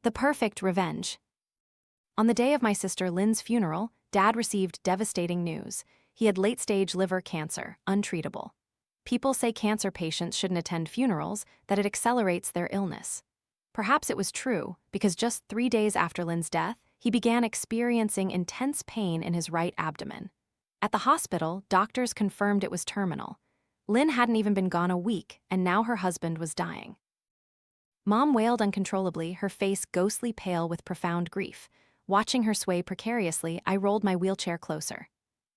The perfect revenge. On the day of my sister Lynn's funeral, Dad received devastating news. He had late-stage liver cancer, untreatable. People say cancer patients shouldn't attend funerals, that it accelerates their illness. Perhaps it was true, because just 3 days after Lynn's death, he began experiencing intense pain in his right abdomen. At the hospital, doctors confirmed it was terminal. Lynn hadn't even been gone a week, and now her husband was dying. Mom wailed uncontrollably, her face ghostly pale with profound grief. Watching her sway precariously, I rolled my wheelchair closer.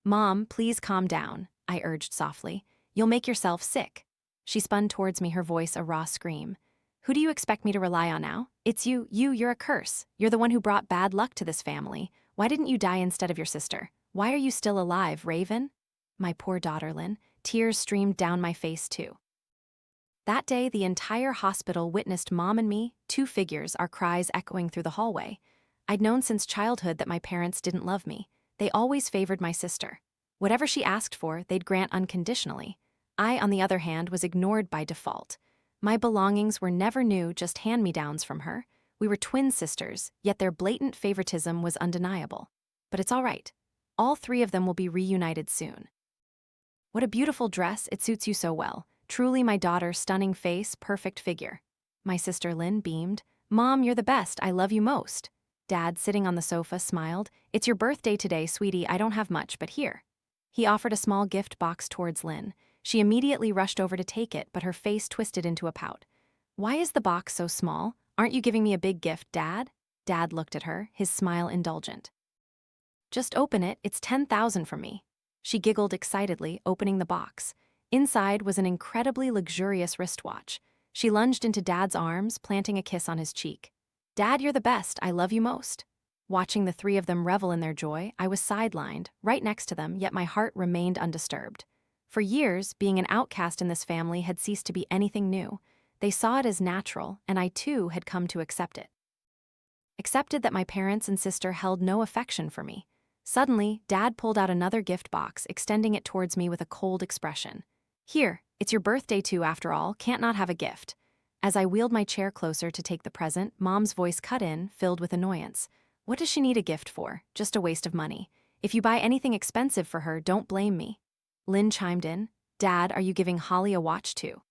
"Mom, please calm down," I urged softly. "You'll make yourself sick." She spun towards me, her voice a raw scream. "Who do you expect me to rely on now? It's you, you're a curse. You're the one who brought bad luck to this family. Why didn't you die instead of your sister? Why are you still alive, Raven?" My poor daughter, Lynn. Tears streamed down my face too. That day, the entire hospital witnessed Mom and me, two figures, our cries echoing through the hallway. I'd known since childhood that my parents didn't love me. They always favored my sister. Whatever she asked for, they'd grant unconditionally. I, on the other hand, was ignored by default. My belongings were never new, just hand-me-downs from her. We were twin sisters, yet their blatant favoritism was undeniable. But it's all right. All three of them will be reunited soon. "What a beautiful dress, it suits you so well. Truly my daughter, stunning face, perfect figure." My sister Lynn beamed. "Mom, you're the best, I love you most." Dad, sitting on the sofa, smiled. "It's your birthday today, sweetie, I don't have much, but here." He offered a small gift box towards Lynn. She immediately rushed over to take it, but her face twisted into a pout. "Why is the box so small? Aren't you giving me a big gift, Dad?" Dad looked at her, his smile indulgent. "Just open it, it's 10,000 from me." She giggled excitedly, opening the box. Inside was an incredibly luxurious wristwatch. She lunged into Dad's arms, planting a kiss on his cheek. "Dad, you're the best, I love you most." Watching the three of them revel in their joy, I was sidelined, right next to them, yet my heart remained undisturbed. For years, being an outcast in this family had ceased to be anything new. They saw it as natural, and I too had come to accept it. Accepted that my parents and sister held no affection for me. Suddenly, Dad pulled out another gift box, extending it towards me with a cold expression. "Here, it's your birthday too, after all, can't not have a gift." As I wheeled my chair closer to take the present, Mom's voice cut in, filled with annoyance. "What does she need a gift for? Just a waste of money. If you buy anything expensive for her, don't blame me." Lynn chimed in. "Dad, are you giving Holly a watch too?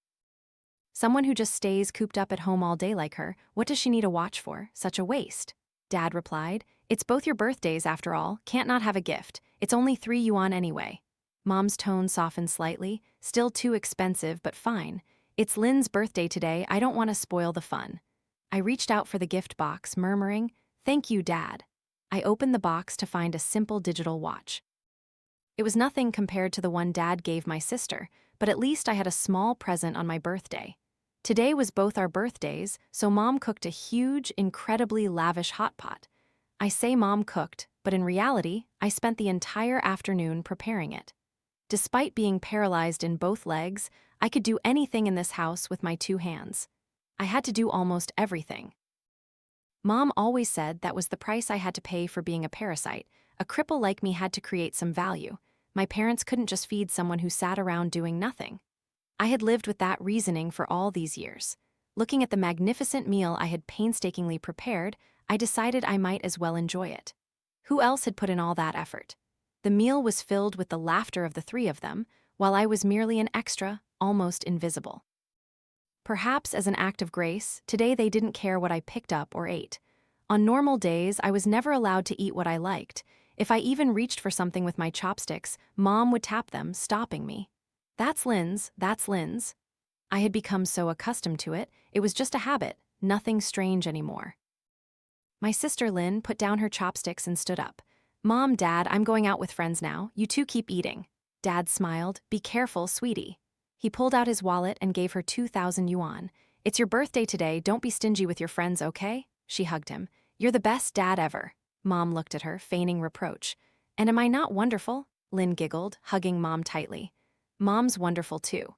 Someone who just stays cooped up at home all day like her, what does she need a watch for? Such a waste." Dad replied. "It's both your birthdays, after all, can't not have a gift. It's only 3 yuan anyway." Mom's tone softened slightly. "Still too expensive, but fine. It's Lynn's birthday today, I don't want to spoil the fun." I reached out for the gift box, murmuring, "Thank you, Dad." I opened the box to find a simple digital watch. It was nothing compared to the one Dad gave my sister, but at least I had a small present on my birthday. Today was both our birthdays, so Mom cooked a huge, incredibly lavish hot pot. I say Mom cooked, but in reality, I spent the entire afternoon preparing it. Despite being paralyzed in both legs, I could do anything in this house with my 2 hands. I had to do almost everything. Mom always said that was the price I had to pay for being a parasite. A cripple like me had to create some value. My parents couldn't just feed someone who sat around doing nothing. I had lived with that reasoning for all these years. Looking at the magnificent meal I had painstakingly prepared, I decided I might as well enjoy it. Who else had put in all that effort? The meal was filled with the laughter of the 3 of them, while I was merely an extra, almost invisible. Perhaps as an act of grace, today they didn't care what I picked up or ate. On normal days, I was never allowed to eat what I liked. If I even reached for something with my chopsticks, Mom would tap them, stopping me. That's Lynn's, that's Lynn's." I had become so accustomed to it, it was just a habit, nothing strange anymore. My sister Lynn put down her chopsticks and stood up. "Mom, Dad, I'm going out with friends now, you two keep eating." Dad smiled. "Be careful, sweetie." He pulled out his wallet and gave her 2,000 yuan. "It's your birthday today, don't be stingy with your friends, okay?" She hugged him. "You're the best dad ever." Mom looked at her, feigning reproach. "And am I not wonderful?" Lynn giggled, hugging Mom tightly. "Mom's wonderful too."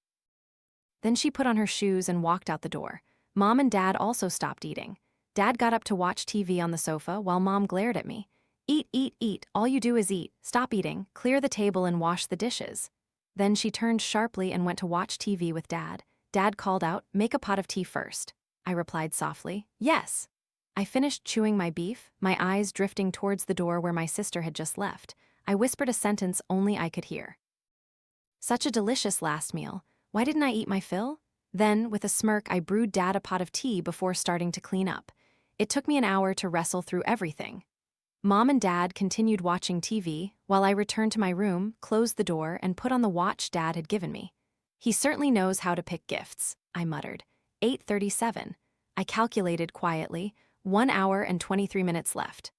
Then she put on her shoes and walked out the door. Mom and Dad also stopped eating. Dad got up to watch TV on the sofa while Mom glared at me. "Eat, eat, eat, all you do is eat. Stop eating, clear the table and wash the dishes." Then she turned sharply and went to watch TV with Dad. Dad called out, "Make a pot of tea first." I replied softly, "Yes." I finished chewing my beef, my eyes drifting towards the door where my sister had just left. I whispered a sentence only I could hear. Such a delicious last meal. Why didn't I eat my fill? Then, with a smirk, I brewed Dad a pot of tea before starting to clean up. It took me an hour to wrestle through everything. Mom and Dad continued watching TV, while I returned to my room, closed the door, and put on the watch Dad had given me. He certainly knows how to pick gifts, I muttered. 8:37. I calculated quietly, 1 hour and 23 minutes left.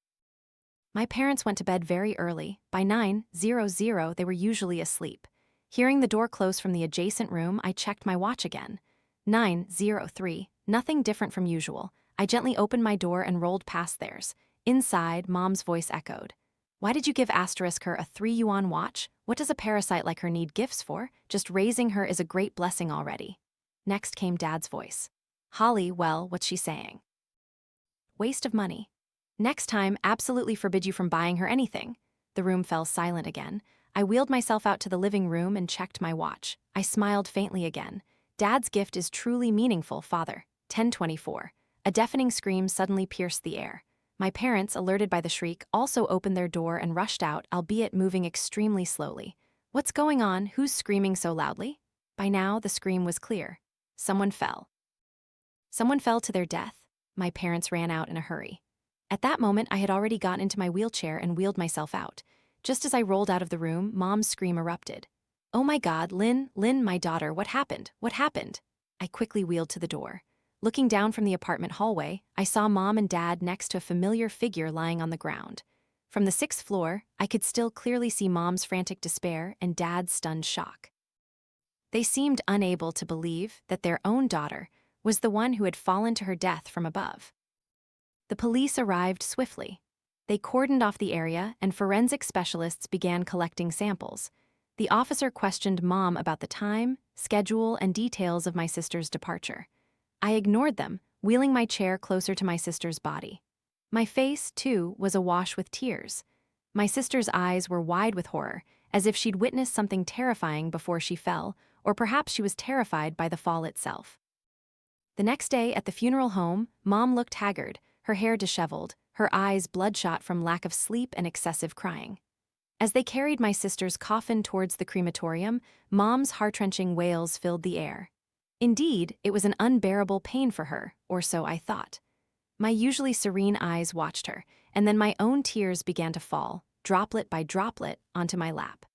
My parents went to bed very early. By 9:00, they were usually asleep. Hearing the door close from the adjacent room, I checked my watch again. 9:03, nothing different from usual. I gently opened my door and rolled past theirs. Inside, Mom's voice echoed. Why did you give asterisk her a 3 yuan watch? What does a parasite like her need gifts for? Just raising her is a great blessing already. Next came Dad's voice. Holly, well, what's she saying? Waste of money. Next time, absolutely forbid you from buying her anything. The room fell silent again. I wheeled myself out to the living room and checked my watch. I smiled faintly again. Dad's gift is truly meaningful, Father. 10:24. A deafening scream suddenly pierced the air. My parents, alerted by the shriek, also opened their door and rushed out, albeit moving extremely slowly. What's going on? Who's screaming so loudly? By now, the scream was clear. Someone fell. Someone fell to their death. My parents ran out in a hurry. At that moment, I had already gotten into my wheelchair and wheeled myself out. Just as I rolled out of the room, Mom's scream erupted. Oh my God, Lynn, my daughter, what happened? What happened? I quickly wheeled to the door. Looking down from the apartment hallway, I saw Mom and Dad next to a familiar figure lying on the ground. From the 6th floor, I could still clearly see Mom's frantic despair and Dad's stunned shock. They seemed unable to believe that their own daughter was the one who had fallen to her death from above. The police arrived swiftly. They cordoned off the area, and forensic specialists began collecting samples. The officer questioned Mom about the time, schedule, and details of my sister's departure. I ignored them, wheeling my chair closer to my sister's body. My face, too, was awash with tears. My sister's eyes were wide with horror, as if she'd witnessed something terrifying before she fell, or perhaps she was terrified by the fall itself. The next day at the funeral home, Mom looked haggard, her hair disheveled, her eyes bloodshot from lack of sleep and excessive crying. As they carried my sister's coffin towards the crematorium, Mom's heart-wrenching wails filled the air. Indeed, it was an unbearable pain for her, or so I thought. My usually serene eyes watched her, and then my own tears began to fall, droplet by droplet, onto my lap.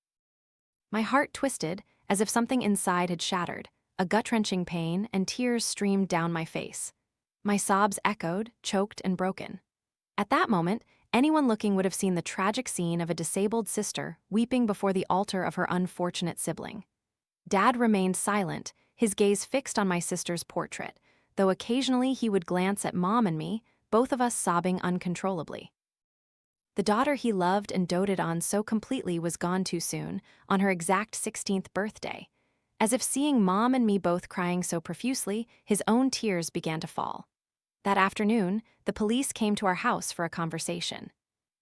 My heart twisted, as if something inside had shattered. A gut-wrenching pain and tears streamed down my face. My sobs echoed, choked, and broken. At that moment, anyone looking would have seen the tragic scene of a disabled sister weeping before the altar of her unfortunate sibling. Dad remained silent, his gaze fixed on my sister's portrait, though occasionally he would glance at Mom and me, both of us sobbing uncontrollably. The daughter he loved and doted on so completely was gone too soon, on her exact 16th birthday. As if seeing Mom and me both crying so profusely, his own tears began to fall. That afternoon, the police came to our house for a conversation.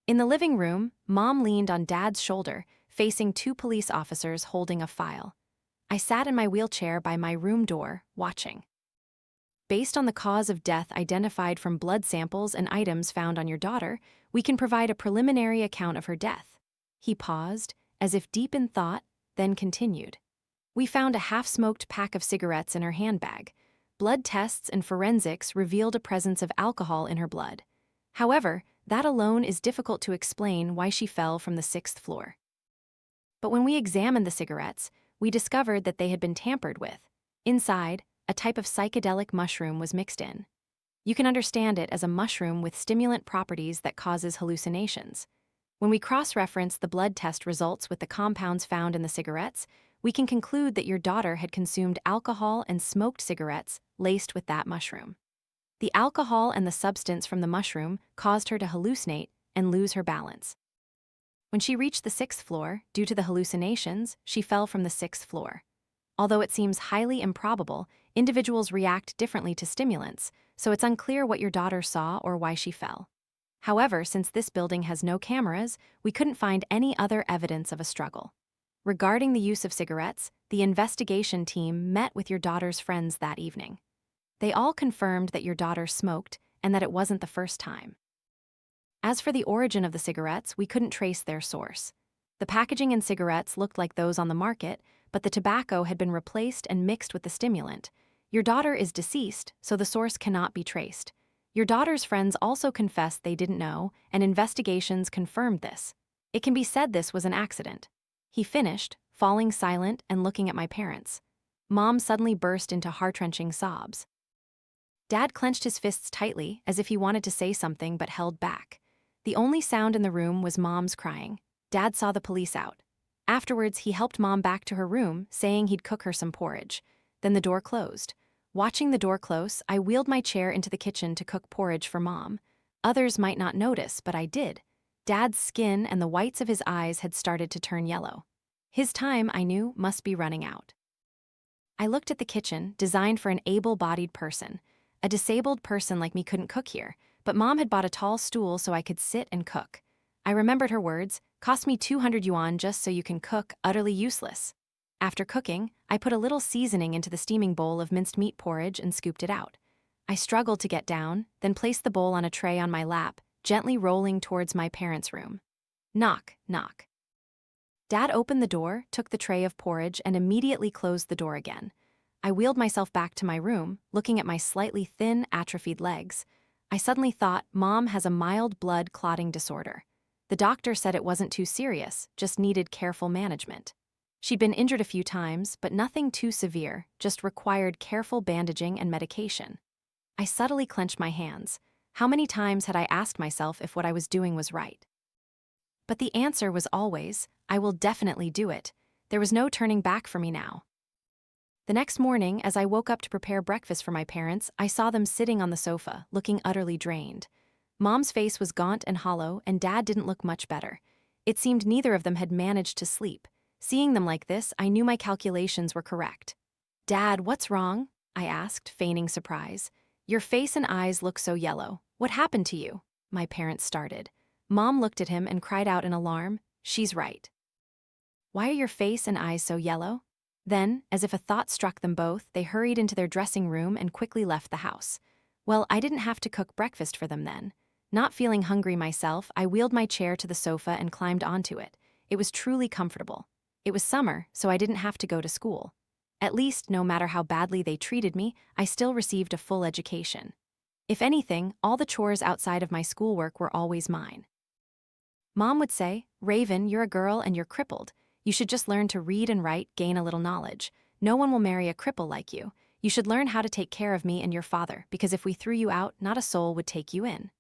In the living room, Mom leaned on Dad's shoulder, facing 2 police officers holding a file. I sat in my wheelchair by my room door, watching. Based on the cause of death identified from blood samples and items found on your daughter, we can provide a preliminary account of her death. He paused, as if deep in thought, then continued. We found a half-smoked pack of cigarettes in her handbag. Blood tests and forensics revealed a presence of alcohol in her blood. However, that alone is difficult to explain why she fell from the 6th floor. But when we examined the cigarettes, we discovered that they had been tampered with. Inside, a type of psychedelic mushroom was mixed in. You can understand it as a mushroom with stimulant properties that causes hallucinations. When we cross-reference the blood test results with the compounds found in the cigarettes, we can conclude that your daughter had consumed alcohol and smoked cigarettes laced with that mushroom. The alcohol and the substance from the mushroom caused her to hallucinate and lose her balance. When she reached the 6th floor, due to the hallucinations, she fell from the 6th floor. Although it seems highly improbable, individuals react differently to stimulants, so it's unclear what your daughter saw or why she fell. However, since this building has no cameras, we couldn't find any other evidence of a struggle. Regarding the use of cigarettes, the investigation team met with your daughter's friends that evening. They all confirmed that your daughter smoked, and that it wasn't the first time. As for the origin of the cigarettes, we couldn't trace their source. The packaging in cigarettes looked like those on the market, but the tobacco had been replaced and mixed with the stimulant. Your daughter is deceased, so the source cannot be traced. Your daughter's friends also confessed they didn't know, and investigations confirmed this. It can be said this was an accident. He finished, falling silent and looking at my parents. Mom suddenly burst into heart-wrenching sobs. Dad clenched his fists tightly, as if he wanted to say something but held back. The only sound in the room was Mom's crying. Dad saw the police out. Afterwards, he helped Mom back to her room, saying he'd cook her some porridge. Then the door closed. Watching the door close, I wheeled my chair into the kitchen to cook porridge for Mom. Others might not notice, but I did. Dad's skin and the whites of his eyes had started to turn yellow. His time, I knew, must be running out. I looked at the kitchen, designed for an able-bodied person. A disabled person like me couldn't cook here, but Mom had bought a tall stool so I could sit and cook. I remembered her words, "Cost me 200 yuan just so you can cook, utterly useless." After cooking, I put a little seasoning into the steaming bowl of minced meat porridge and scooped it out. I struggled to get down, then placed the bowl on a tray on my lap, gently rolling towards my parents' room. Knock, knock. Dad opened the door, took the tray of porridge, and immediately closed the door again. I wheeled myself back to my room, looking at my slightly thin, atrophied legs. I suddenly thought, Mom has a mild blood clotting disorder. The doctor said it wasn't too serious, just needed careful management. She'd been injured a few times, but nothing too severe, just required careful bandaging and medication. I subtly clenched my hands. How many times had I asked myself if what I was doing was right? But the answer was always, I will definitely do it. There was no turning back for me now. The next morning, as I woke up to prepare breakfast for my parents, I saw them sitting on the sofa, looking utterly drained. Mom's face was gaunt and hollow, and Dad didn't look much better. It seemed neither of them had managed to sleep. Seeing them like this, I knew my calculations were correct. "Dad, what's wrong?" I asked, feigning surprise. "Your face and eyes look so yellow. What happened to you?" My parents started. Mom looked at him and cried out in alarm, "She's right. Why are your face and eyes so yellow?" Then, as if a thought struck them both, they hurried into their dressing room and quickly left the house. Well, I didn't have to cook breakfast for them then. Not feeling hungry myself, I wheeled my chair to the sofa and climbed onto it. It was truly comfortable. It was summer, so I didn't have to go to school. At least, no matter how badly they treated me, I still received a full education. If anything, all the chores outside of my schoolwork were always mine. Mom would say, "Raven, you're a girl and you're crippled. You should just learn to read and write, gain a little knowledge. No one will marry a cripple like you. You should learn how to take care of me and your father, because if we threw you out, not a soul would take you in."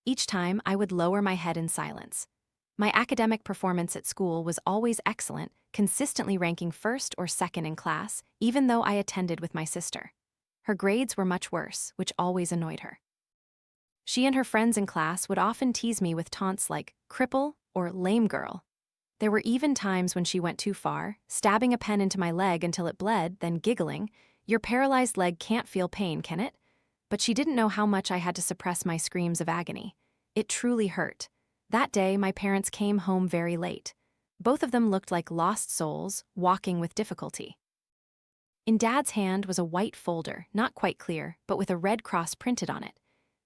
Each time, I would lower my head in silence. My academic performance at school was always excellent, consistently ranking first or second in class, even though I attended with my sister. Her grades were much worse, which always annoyed her. She and her friends in class would often tease me with taunts like cripple or lame girl. There were even times when she went too far, stabbing a pen into my leg until it bled, then giggling, "Your paralyzed leg can't feel pain, can it?" But she didn't know how much I had to suppress my screams of agony. It truly hurt. That day, my parents came home very late. Both of them looked like lost souls, walking with difficulty. In Dad's hand was a white folder, not quite clear, but with a red cross printed on it.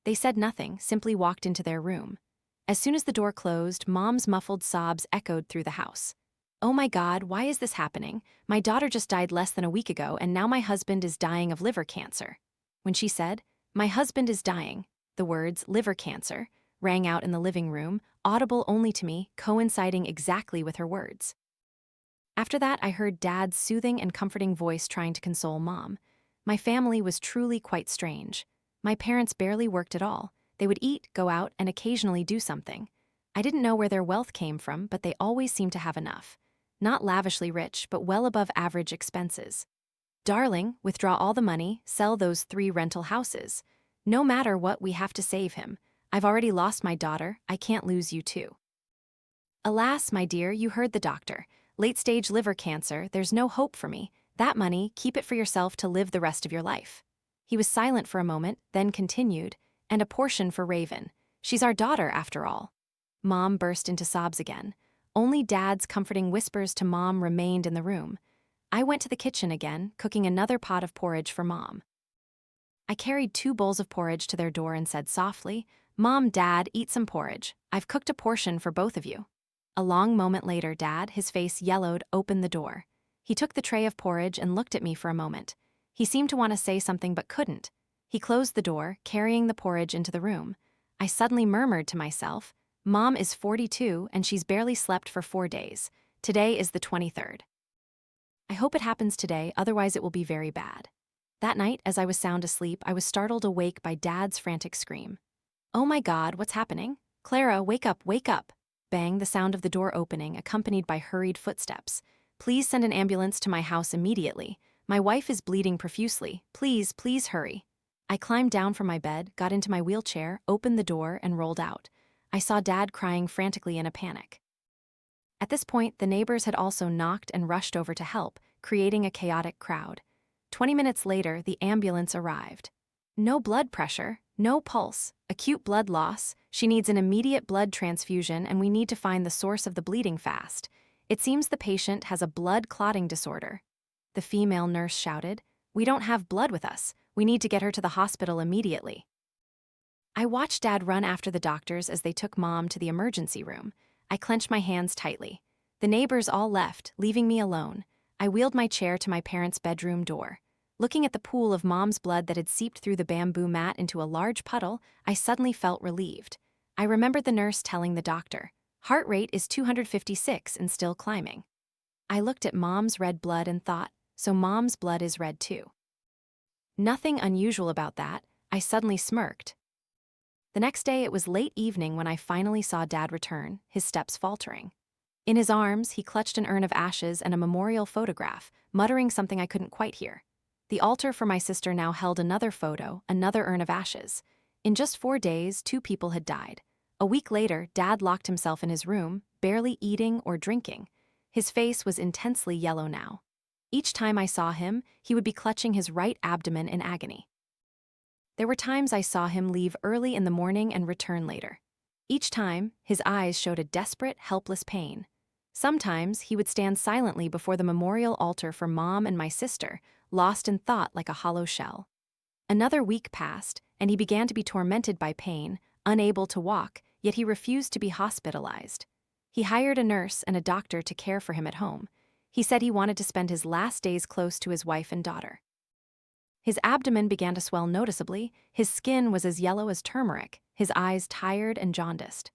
They said nothing, simply walked into their room. As soon as the door closed, Mom's muffled sobs echoed through the house. "Oh my God, why is this happening? My daughter just died less than a week ago, and now my husband is dying of liver cancer." When she said, "My husband is dying," the words liver cancer rang out in the living room, audible only to me, coinciding exactly with her words. After that, I heard Dad's soothing and comforting voice trying to console Mom. My family was truly quite strange. My parents barely worked at all. They would eat, go out, and occasionally do something. I didn't know where their wealth came from, but they always seemed to have enough. Not lavishly rich, but well above average expenses. "Darling, withdraw all the money, sell those 3 rental houses. No matter what, we have to save him. I've already lost my daughter, I can't lose you too." "Alas, my dear, you heard the doctor. Late-stage liver cancer, there's no hope for me. That money, keep it for yourself to live the rest of your life." He was silent for a moment, then continued, "And a portion for Raven. She's our daughter, after all." Mom burst into sobs again. Only Dad's comforting whispers to Mom remained in the room. I went to the kitchen again, cooking another pot of porridge for Mom. I carried 2 bowls of porridge to their door and said softly, "Mom, Dad, eat some porridge. I've cooked a portion for both of you." A long moment later, Dad, his face yellowed, opened the door. He took the tray of porridge and looked at me for a moment. He seemed to want to say something but couldn't. He closed the door, carrying the porridge into the room. I suddenly murmured to myself, "Mom is 42 and she's barely slept for 4 days. Today is the 23rd. I hope it happens today, otherwise it will be very bad." That night, as I was sound asleep, I was startled awake by Dad's frantic scream. "Oh my God, what's happening? Clara, wake up, wake up!" Bang, the sound of the door opening, accompanied by hurried footsteps. "Please send an ambulance to my house immediately. My wife is bleeding profusely. Please, please hurry." I climbed down from my bed, got into my wheelchair, opened the door, and rolled out. I saw Dad crying frantically in a panic. At this point, the neighbors had also knocked and rushed over to help, creating a chaotic crowd. 20 minutes later, the ambulance arrived. "No blood pressure, no pulse, acute blood loss. She needs an immediate blood transfusion and we need to find the source of the bleeding fast. It seems the patient has a blood clotting disorder." The female nurse shouted, "We don't have blood with us. We need to get her to the hospital immediately." I watched Dad run after the doctors as they took Mom to the emergency room. I clenched my hands tightly. The neighbors all left, leaving me alone. I wheeled my chair to my parents' bedroom door. Looking at the pool of Mom's blood that had seeped through the bamboo mat into a large puddle, I suddenly felt relieved. I remembered the nurse telling the doctor, "Heart rate is 256 and still climbing." I looked at Mom's red blood and thought, so Mom's blood is red too. Nothing unusual about that. I suddenly smirked. The next day, it was late evening when I finally saw Dad return, his steps faltering. In his arms, he clutched an urn of ashes and a memorial photograph, muttering something I couldn't quite hear. The altar for my sister now held another photo, another urn of ashes. In just 4 days, 2 people had died. A week later, Dad locked himself in his room, barely eating or drinking. His face was intensely yellow now. Each time I saw him, he would be clutching his right abdomen in agony. There were times I saw him leave early in the morning and return later. Each time, his eyes showed a desperate, helpless pain. Sometimes, he would stand silently before the memorial altar for Mom and my sister, lost in thought like a hollow shell. Another week passed, and he began to be tormented by pain, unable to walk, yet he refused to be hospitalized. He hired a nurse and a doctor to care for him at home. He said he wanted to spend his last days close to his wife and daughter. His abdomen began to swell noticeably, his skin was as yellow as turmeric, his eyes tired and jaundiced.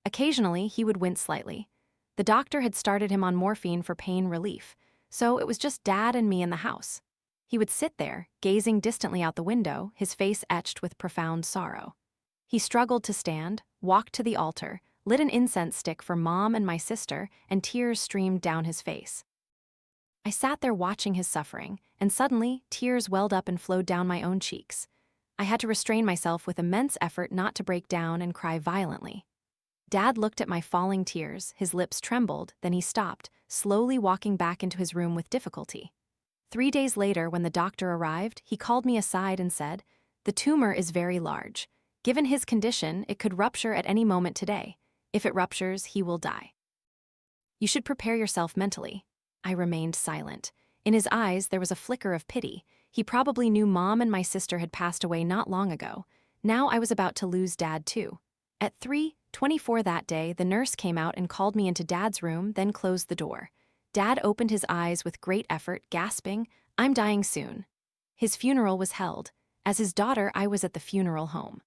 Occasionally, he would wince slightly. The doctor had started him on morphine for pain relief, so it was just Dad and me in the house. He would sit there, gazing distantly out the window, his face etched with profound sorrow. He struggled to stand, walked to the altar, lit an incense stick for Mom and my sister, and tears streamed down his face. I sat there watching his suffering, and suddenly, tears welled up and flowed down my own cheeks. I had to restrain myself with immense effort not to break down and cry violently. Dad looked at my falling tears, his lips trembled, then he stopped, slowly walking back into his room with difficulty. 3 days later, when the doctor arrived, he called me aside and said, "The tumor is very large. Given his condition, it could rupture at any moment today. If it ruptures, he will die. You should prepare yourself mentally." I remained silent. In his eyes, there was a flicker of pity. He probably knew Mom and my sister had passed away not long ago. Now I was about to lose Dad too. At 3:24 that day, the nurse came out and called me into Dad's room, then closed the door. Dad opened his eyes with great effort, gasping, "I'm dying soon." His funeral was held. As his daughter, I was at the funeral home.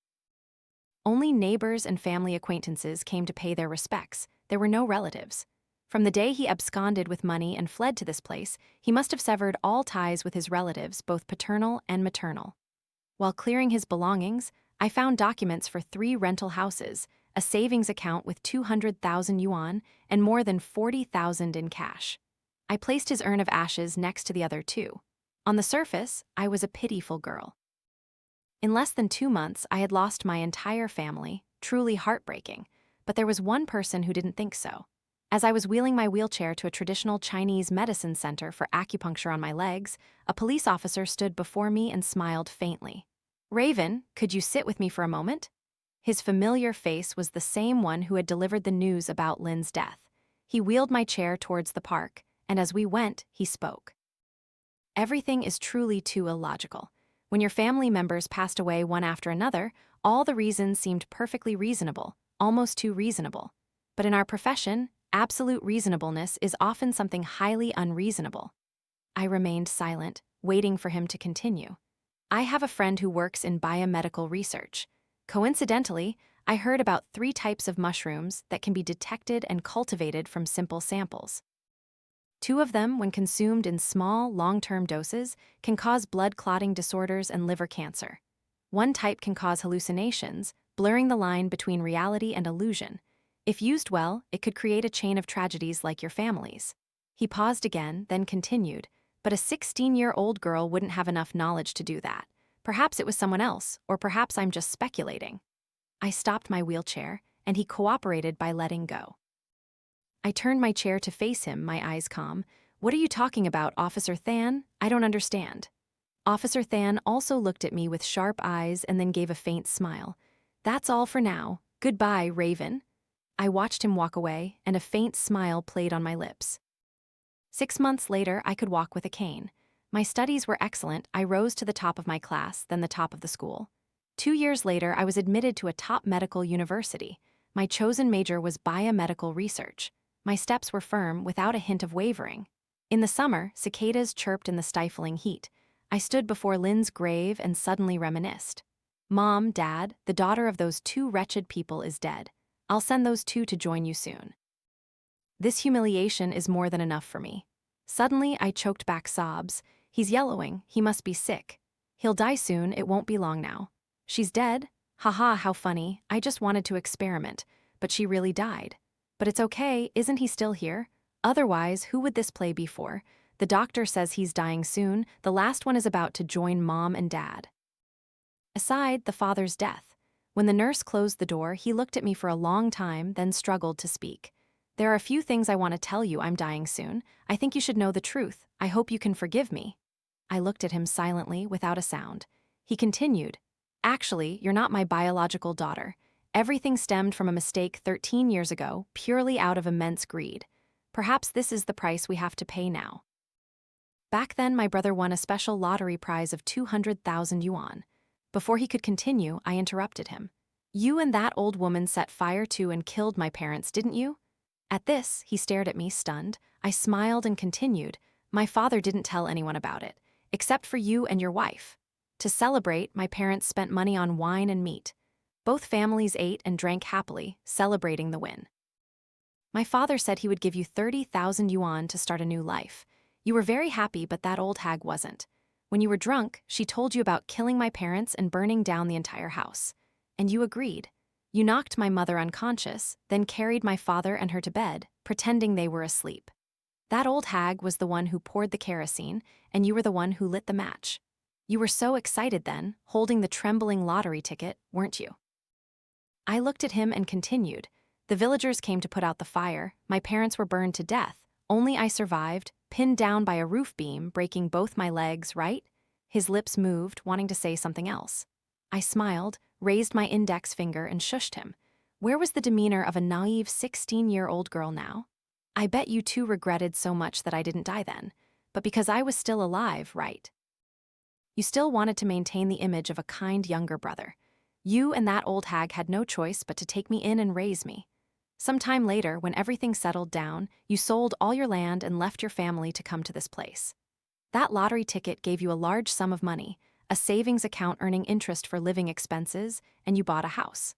Only neighbors and family acquaintances came to pay their respects. There were no relatives. From the day he absconded with money and fled to this place, he must have severed all ties with his relatives, both paternal and maternal. While clearing his belongings, I found documents for 3 rental houses, a savings account with 200,000 yuan, and more than 40,000 in cash. I placed his urn of ashes next to the other 2. On the surface, I was a pitiful girl. In less than 2 months, I had lost my entire family, truly heartbreaking, but there was one person who didn't think so. As I was wheeling my wheelchair to a traditional Chinese medicine center for acupuncture on my legs, a police officer stood before me and smiled faintly. "Raven, could you sit with me for a moment?" His familiar face was the same one who had delivered the news about Lynn's death. He wheeled my chair towards the park, and as we went, he spoke. "Everything is truly too illogical. When your family members passed away one after another, all the reasons seemed perfectly reasonable, almost too reasonable. But in our profession, absolute reasonableness is often something highly unreasonable. I remained silent, waiting for him to continue. I have a friend who works in biomedical research. Coincidentally, I heard about 3 types of mushrooms that can be detected and cultivated from simple samples. 2 of them, when consumed in small, long-term doses, can cause blood clotting disorders and liver cancer. 1 type can cause hallucinations, blurring the line between reality and illusion. If used well, it could create a chain of tragedies like your family's. He paused again, then continued, but a 16-year-old girl wouldn't have enough knowledge to do that. Perhaps it was someone else, or perhaps I'm just speculating. I stopped my wheelchair, and he cooperated by letting go. I turned my chair to face him, my eyes calm. What are you talking about, Officer Than? I don't understand. Officer Than also looked at me with sharp eyes and then gave a faint smile. That's all for now. Goodbye, Raven. I watched him walk away, and a faint smile played on my lips. 6 months later, I could walk with a cane. My studies were excellent. I rose to the top of my class, then the top of the school. 2 years later, I was admitted to a top medical university. My chosen major was biomedical research. My steps were firm, without a hint of wavering. In the summer, cicadas chirped in the stifling heat. I stood before Lynn's grave and suddenly reminisced. Mom, Dad, the daughter of those 2 wretched people is dead. I'll send those 2 to join you soon. This humiliation is more than enough for me. Suddenly, I choked back sobs. He's yellowing. He must be sick. He'll die soon. It won't be long now. She's dead? Haha, how funny. I just wanted to experiment. But she really died. But it's okay, isn't he still here? Otherwise, who would this play be for? The doctor says he's dying soon. The last one is about to join Mom and Dad. Aside, the father's death. When the nurse closed the door, he looked at me for a long time, then struggled to speak. There are a few things I want to tell you. I'm dying soon. I think you should know the truth. I hope you can forgive me. I looked at him silently, without a sound. He continued. Actually, you're not my biological daughter. Everything stemmed from a mistake 13 years ago, purely out of immense greed. Perhaps this is the price we have to pay now. Back then, my brother won a special lottery prize of 200,000 yuan. Before he could continue, I interrupted him. You and that old woman set fire to and killed my parents, didn't you? At this, he stared at me, stunned. I smiled and continued. My father didn't tell anyone about it, except for you and your wife. To celebrate, my parents spent money on wine and meat. Both families ate and drank happily, celebrating the win. My father said he would give you 30,000 yuan to start a new life. You were very happy, but that old hag wasn't. When you were drunk, she told you about killing my parents and burning down the entire house. And you agreed. You knocked my mother unconscious, then carried my father and her to bed, pretending they were asleep. That old hag was the one who poured the kerosene, and you were the one who lit the match. You were so excited then, holding the trembling lottery ticket, weren't you? I looked at him and continued. The villagers came to put out the fire. My parents were burned to death. Only I survived, pinned down by a roof beam, breaking both my legs, right? His lips moved, wanting to say something else. I smiled, raised my index finger, and shushed him. Where was the demeanor of a naive 16-year-old girl now? I bet you 2 regretted so much that I didn't die then, but because I was still alive, right? You still wanted to maintain the image of a kind younger brother. You and that old hag had no choice but to take me in and raise me. Some time later, when everything settled down, you sold all your land and left your family to come to this place. That lottery ticket gave you a large sum of money, a savings account earning interest for living expenses, and you bought a house.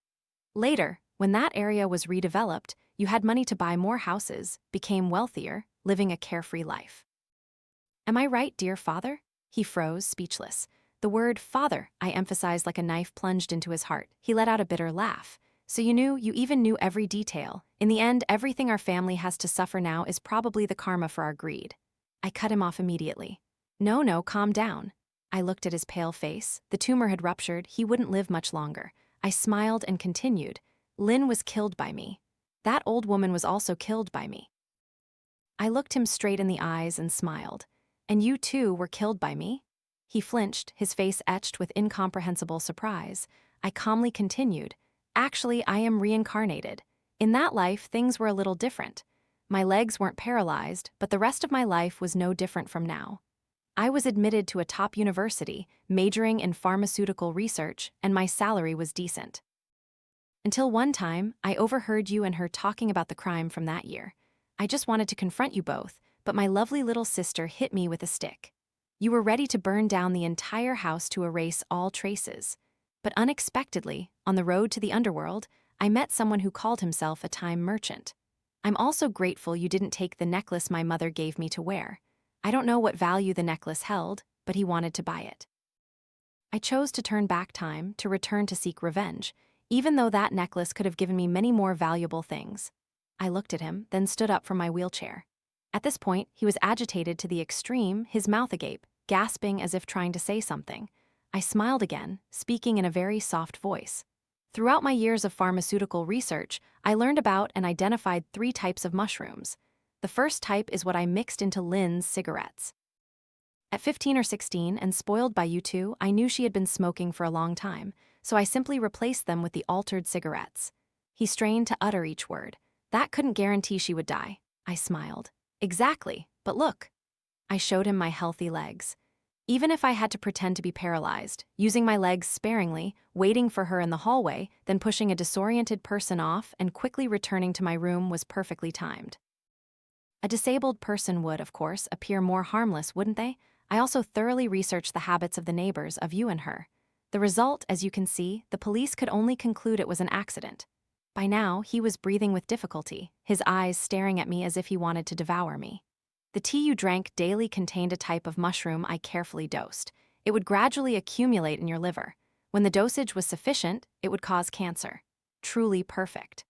Later, when that area was redeveloped, you had money to buy more houses, became wealthier, living a carefree life. Am I right, dear father? He froze, speechless. The word father, I emphasized like a knife plunged into his heart. He let out a bitter laugh. So you even knew every detail. In the end, everything our family has to suffer now is probably the karma for our greed. I cut him off immediately. No, calm down. I looked at his pale face. The tumor had ruptured. He wouldn't live much longer. I smiled and continued. Lynn was killed by me. That old woman was also killed by me. I looked him straight in the eyes and smiled. And you too were killed by me? He flinched, his face etched with incomprehensible surprise. I calmly continued. Actually, I am reincarnated. In that life, things were a little different. My legs weren't paralyzed, but the rest of my life was no different from now. I was admitted to a top university, majoring in pharmaceutical research, and my salary was decent. Until one time, I overheard you and her talking about the crime from that year. I just wanted to confront you both, but my lovely little sister hit me with a stick. You were ready to burn down the entire house to erase all traces. But unexpectedly, on the road to the underworld, I met someone who called himself a time merchant. I'm also grateful you didn't take the necklace my mother gave me to wear. I don't know what value the necklace held, but he wanted to buy it. I chose to turn back time, to return to seek revenge, even though that necklace could have given me many more valuable things. I looked at him, then stood up from my wheelchair. At this point, he was agitated to the extreme, his mouth agape, gasping as if trying to say something. I smiled again, speaking in a very soft voice. Throughout my years of pharmaceutical research, I learned about and identified 3 types of mushrooms. The first type is what I mixed into Lynn's cigarettes. At 15 or 16 and spoiled by you two, I knew she had been smoking for a long time, so I simply replaced them with the altered cigarettes. He strained to utter each word. That couldn't guarantee she would die. I smiled. Exactly, but look. I showed him my healthy legs. Even if I had to pretend to be paralyzed, using my legs sparingly, waiting for her in the hallway, then pushing a disoriented person off and quickly returning to my room was perfectly timed. A disabled person would, of course, appear more harmless, wouldn't they? I also thoroughly researched the habits of the neighbors of you and her. The result, as you can see, the police could only conclude it was an accident. By now, he was breathing with difficulty, his eyes staring at me as if he wanted to devour me. The tea you drank daily contained a type of mushroom I carefully dosed. It would gradually accumulate in your liver. When the dosage was sufficient, it would cause cancer. Truly perfect.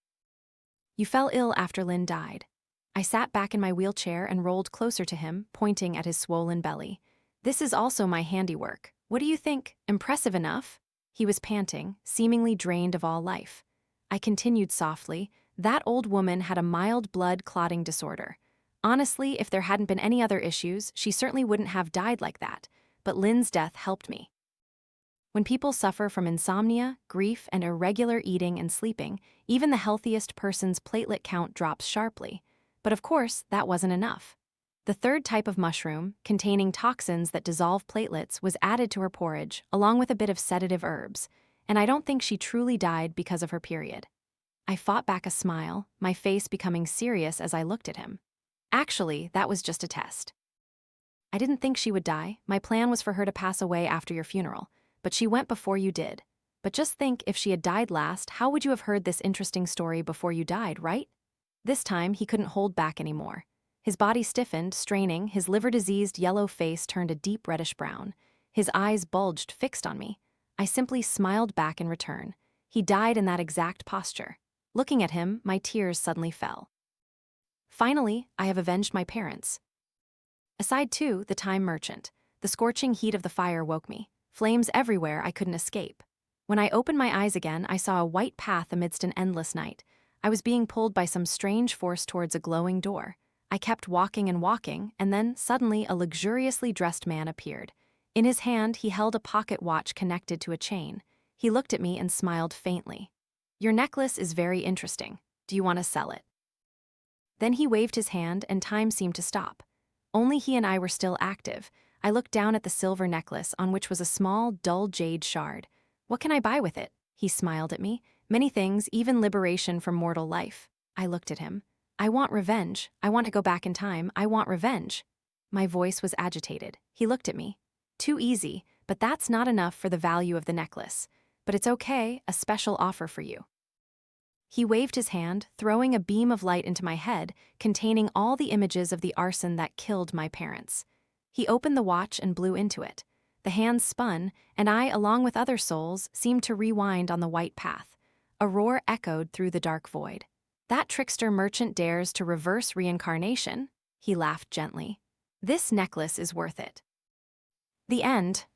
You fell ill after Lynn died. I sat back in my wheelchair and rolled closer to him, pointing at his swollen belly. This is also my handiwork. What do you think? Impressive enough? He was panting, seemingly drained of all life. I continued softly. That old woman had a mild blood clotting disorder. Honestly, if there hadn't been any other issues, she certainly wouldn't have died like that. But Lynn's death helped me. When people suffer from insomnia, grief, and irregular eating and sleeping, even the healthiest person's platelet count drops sharply. But of course, that wasn't enough. The third type of mushroom, containing toxins that dissolve platelets, was added to her porridge, along with a bit of sedative herbs, and I don't think she truly died because of her period. I fought back a smile, my face becoming serious as I looked at him. Actually, that was just a test. I didn't think she would die. My plan was for her to pass away after your funeral, but she went before you did. But just think, if she had died last, how would you have heard this interesting story before you died, right? This time, he couldn't hold back anymore. His body stiffened, straining, his liver-diseased yellow face turned a deep reddish brown. His eyes bulged, fixed on me. I simply smiled back in return. He died in that exact posture. Looking at him, my tears suddenly fell. Finally, I have avenged my parents. Aside 2, the time merchant. The scorching heat of the fire woke me. Flames everywhere, I couldn't escape. When I opened my eyes again, I saw a white path amidst an endless night. I was being pulled by some strange force towards a glowing door. I kept walking, and then, suddenly, a luxuriously dressed man appeared. In his hand, he held a pocket watch connected to a chain. He looked at me and smiled faintly. Your necklace is very interesting. Do you want to sell it? Then he waved his hand, and time seemed to stop. Only he and I were still active. I looked down at the silver necklace, on which was a small, dull jade shard. What can I buy with it? He smiled at me. Many things, even liberation from mortal life. I looked at him. I want revenge. I want to go back in time. I want revenge. My voice was agitated. He looked at me. Too easy, but that's not enough for the value of the necklace. But it's okay, a special offer for you. He waved his hand, throwing a beam of light into my head, containing all the images of the arson that killed my parents. He opened the watch and blew into it. The hand spun, and I, along with other souls, seemed to rewind on the white path. A roar echoed through the dark void. That trickster merchant dares to reverse reincarnation? He laughed gently. This necklace is worth it. The end.